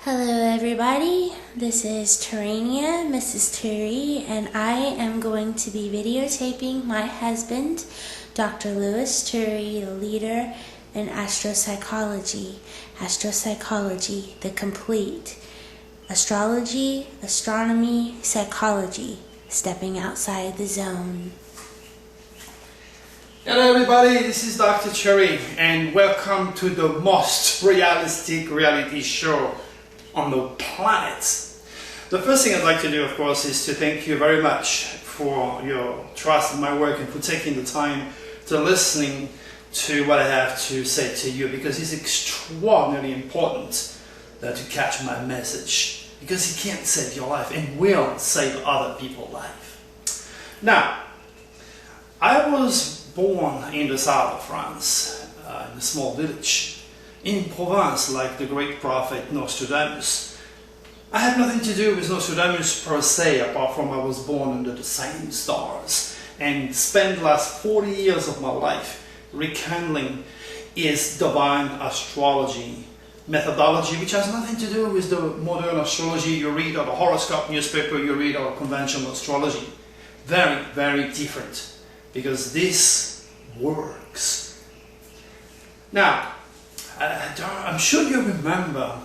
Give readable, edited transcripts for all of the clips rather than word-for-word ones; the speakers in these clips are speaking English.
Hello everybody, this is Turania, Mrs. Turi, and I am going to be videotaping my husband, Dr. Louis Turi, the leader in Astropsychology. Astropsychology, the complete. Astrology, astronomy, psychology, stepping outside the zone. Hello everybody, this is Dr. Turi and welcome to the most realistic reality show on the planet. The first thing I'd like to do, of course, is to thank you very much for your trust in my work and for taking the time to listening to what I have to say to you, because it's extraordinarily important to catch my message, because it can't save your life and will save other people's life. Now, I was born in the south of France, in a small village, in Provence, like the great prophet Nostradamus. I have nothing to do with Nostradamus per se, apart from I was born under the same stars and spent the last 40 years of my life rekindling his divine astrology methodology, which has nothing to do with the modern astrology you read or the horoscope newspaper you read or conventional astrology. Very, very different, because this works. Now, I'm sure you remember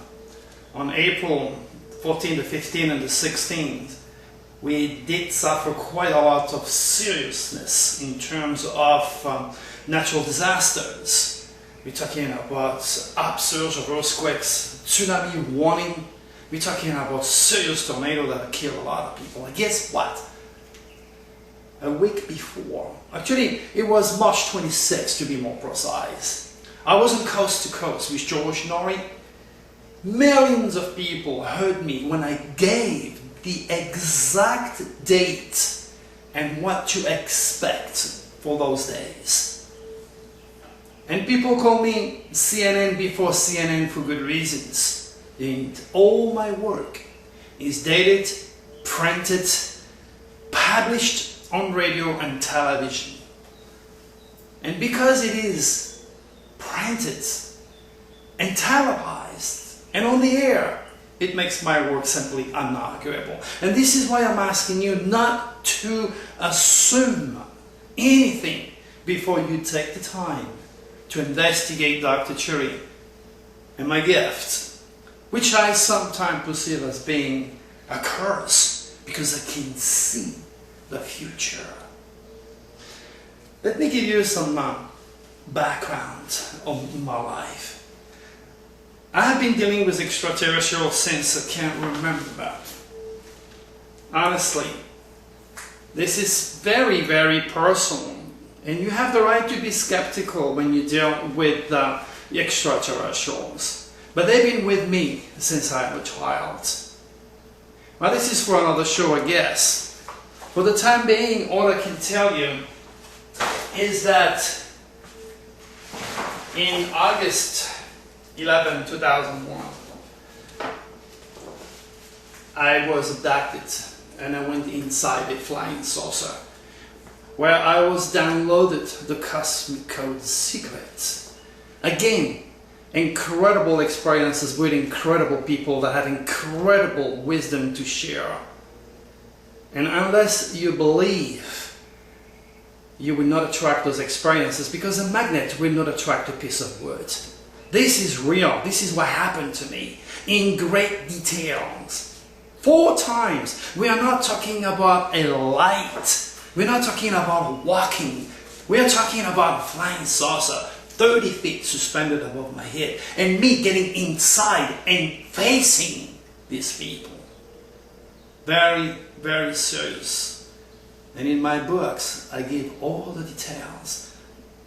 on April 14th, the 15th and the 16th, we did suffer quite a lot of seriousness in terms of natural disasters. We're talking about upsurge of earthquakes, tsunami warning. We're talking about serious tornado that killed a lot of people. And guess what? A week before, actually it was March 26th to be more precise, I was on Coast to Coast with George Norrie. Millions of people heard me when I gave the exact date and what to expect for those days. And people call me CNN before CNN for good reasons. And all my work is dated, printed, published on radio and television. And because it is printed and televised and on the air, it makes my work simply unarguable. And this is why I'm asking you not to assume anything before you take the time to investigate Dr. Turi and my gift, which I sometimes perceive as being a curse because I can see the future. Let me give you some background of my life. I have been dealing with extraterrestrials since I can't remember. Honestly, this is very, very personal, and you have the right to be skeptical when you deal with extraterrestrials. But they've been with me since I was a child. Well, this is for another show, I guess. For the time being, all I can tell you is that in August 11, 2001, I was abducted and I went inside a flying saucer where I was downloaded the cosmic code secrets. Again, incredible experiences with incredible people that had incredible wisdom to share. And unless you believe, you will not attract those experiences, because a magnet will not attract a piece of wood. This is real. This is what happened to me in great details. 4 times. We are not talking about a light. We're not talking about walking. We are talking about a flying saucer, 30 feet suspended above my head, and me getting inside and facing these people. Very, very serious. And in my books, I give all the details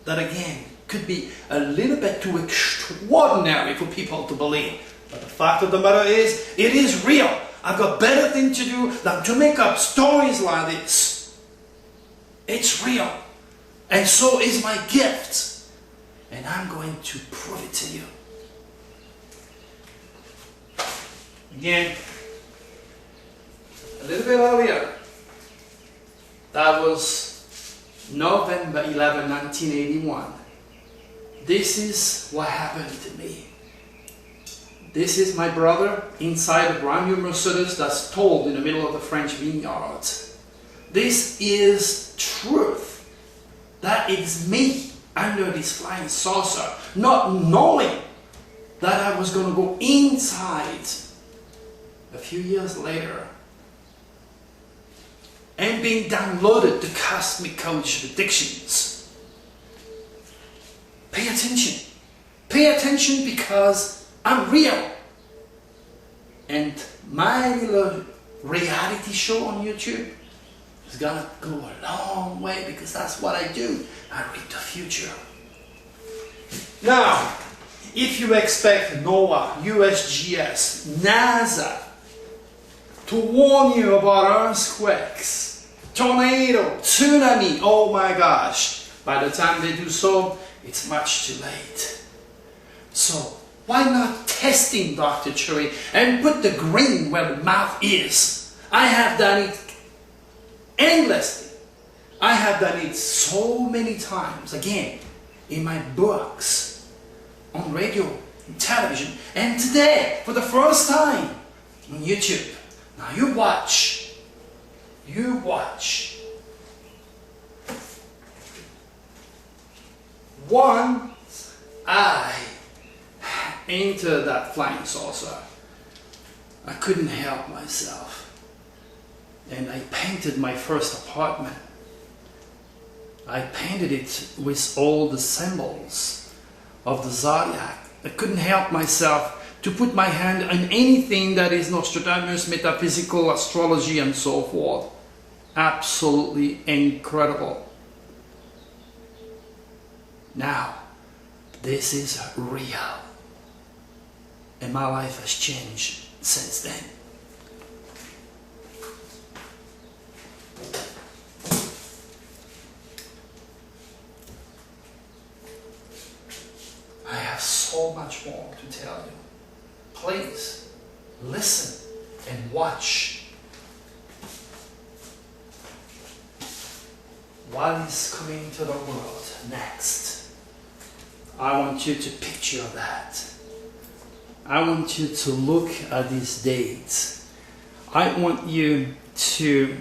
that, again, could be a little bit too extraordinary for people to believe. But the fact of the matter is, it is real. I've got better things to do than to make up stories like this. It's real. And so is my gift. And I'm going to prove it to you. Again, a little bit earlier, that was November 11, 1981. This is what happened to me. This is my brother inside a brand new Mercedes that's stalled in the middle of the French vineyard. This is truth. That is me under this flying saucer, not knowing that I was going to go inside a few years later and being downloaded to cosmic coach predictions. Pay attention. Pay attention because I'm real. And my little reality show on YouTube is gonna go a long way because that's what I do. I read the future. Now, if you expect NOAA, USGS, NASA to warn you about earthquakes, tornado, tsunami, oh my gosh, by the time they do so, it's much too late. So, why not testing Dr. Turi and put the green where the mouth is? I have done it endlessly. I have done it so many times, again, in my books, on radio, on television, and today, for the first time, on YouTube. Now you watch. You watch. Once I entered that flying saucer, I couldn't help myself. And I painted my first apartment. I painted it with all the symbols of the zodiac. I couldn't help myself to put my hand on anything that is Nostradamus, metaphysical, astrology, and so forth. Absolutely incredible. Now, this is real. And my life has changed since then. I have so much more to tell you. Please listen and watch. What is coming to the world next? I want you to picture that. I want you to look at these dates. I want you to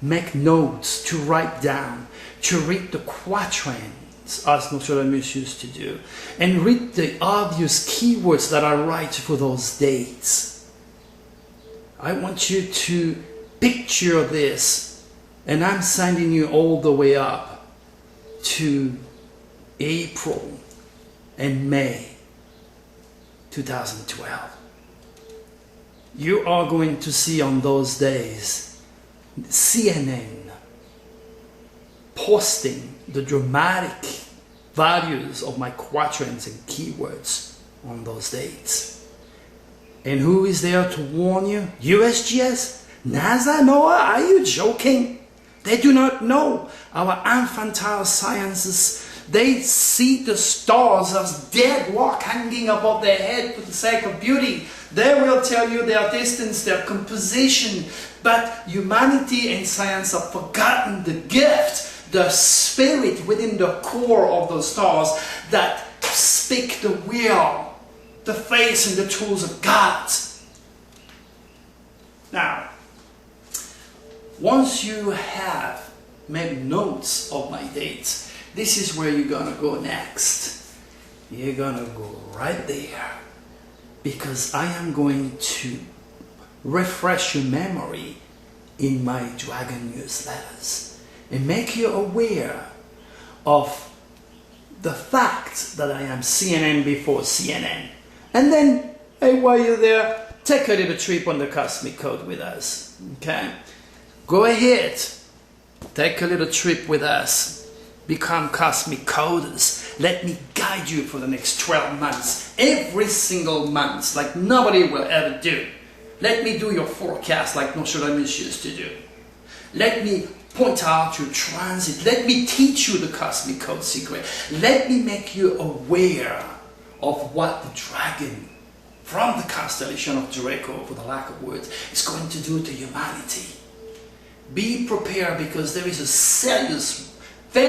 make notes, to write down, to read the quatrains, as Nostradamus used to do, and read the obvious keywords that are right for those dates. I want you to picture this, and I'm sending you all the way up to April and May 2012. You are going to see on those days CNN posting the dramatic values of my quatrains and keywords on those dates. And who is there to warn you? USGS? NASA? NOAA? Are you joking? They do not know our infantile sciences. They see the stars as dead rock hanging above their head for the sake of beauty. They will tell you their distance, their composition, but humanity and science have forgotten the gift, the spirit within the core of those stars that speak the will, the face and the tools of God. Now, once you have made notes of my dates, this is where you're gonna go next. You're gonna go right there, because I am going to refresh your memory in my Dragon newsletters and make you aware of the fact that I am CNN before CNN. And then, hey, while you're there, take a little trip on the Cosmic Code with us, okay? Go ahead, take a little trip with us. Become Cosmic Coders. Let me guide you for the next 12 months. Every single month, like nobody will ever do. Let me do your forecast like Nostradamus used to do. Let me point out your transit. Let me teach you the Cosmic Code secret. Let me make you aware of what the dragon from the constellation of Draco, for the lack of words, is going to do to humanity. Be prepared, because there is a serious